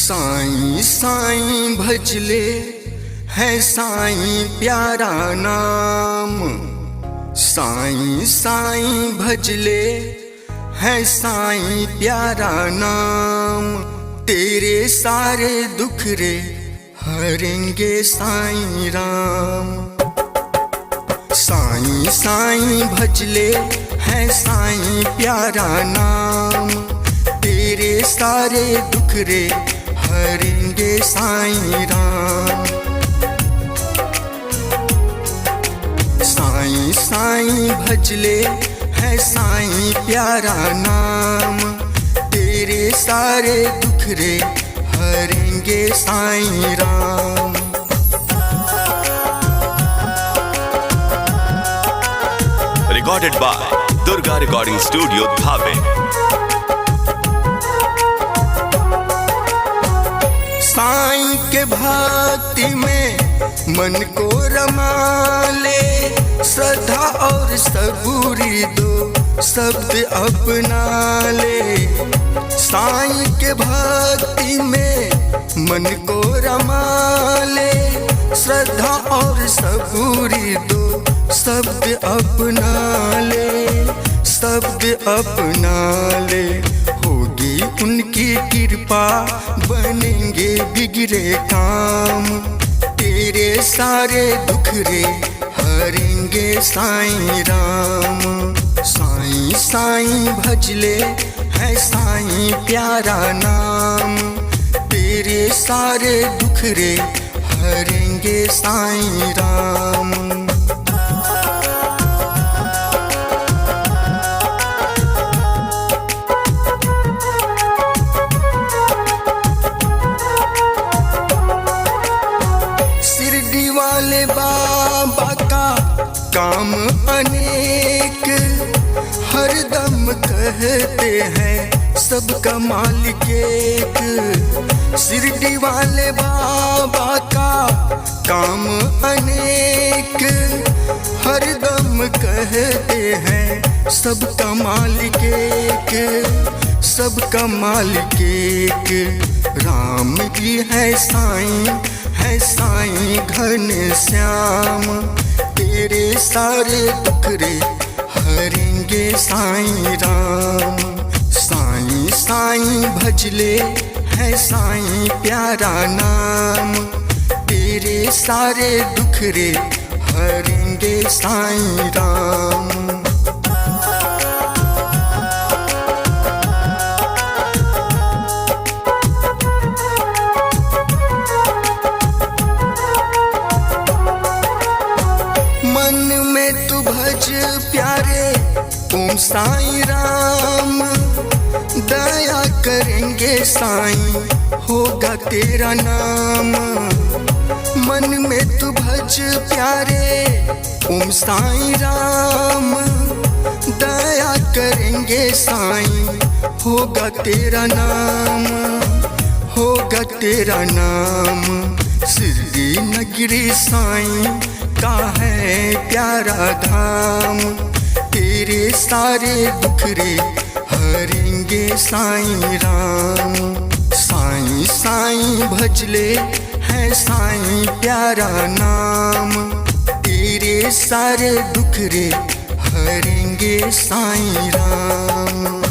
साईं साईं भजले है साईं प्यारा नाम। साईं साईं भजले है साईं प्यारा नाम। तेरे सारे दुख रे हरेंगे साईं राम। साईं साईं भजले है साईं प्यारा नाम। तेरे सारे दुख रे हरेंगे साईं राम। साईं साईं भजले है साईं प्यारा नाम। तेरे सारे दुख रे हरेंगे Sai Ram. Recorded by Durga Recording Studio, Dhabe। साईं के भक्ति में मन को रमा ले। श्रद्धा और सबूरी दो शब्द अपना ले। साईं के भक्ति में मन को रमा ले। श्रद्धा और सबूरी दो शब्द अपना ले। शब्द अपना ले। होगी उनकी कृपा बनेंगे बिगड़े काम। तेरे सारे दुख रे हरेंगे साईं राम। साईं साईं भजले है साईं प्यारा नाम। तेरे सारे दुख रे हरेंगे साईं राम। वाले बाबा का काम अनेक हर दम कहते हैं सबका मालिक एक। शिरडी वाले बाबा का काम अनेक हर दम कहते हैं सबका मालिक एक। सबका मालिक एक। राम जी है साईं है साईं घन श्याम। तेरे सारे दुख रे हरेंगे साईं राम। साईं साईं भजले है साईं प्यारा नाम। तेरे सारे दुख रे हरेंगे साईं राम। तू भज प्यारे ओम साईं राम। दया करेंगे साईं होगा तेरा नाम। मन में तू भज प्यारे ओम साईं राम। दया करेंगे साईं होगा तेरा नाम। होगा तेरा नाम। शिरडी नगरी साईं का है प्यारा धाम। तेरे सारे दुख रे हरेंगे साईं राम। साईं साईं भजले है साईं प्यारा नाम। तेरे सारे दुख रे हरेंगे साईं राम।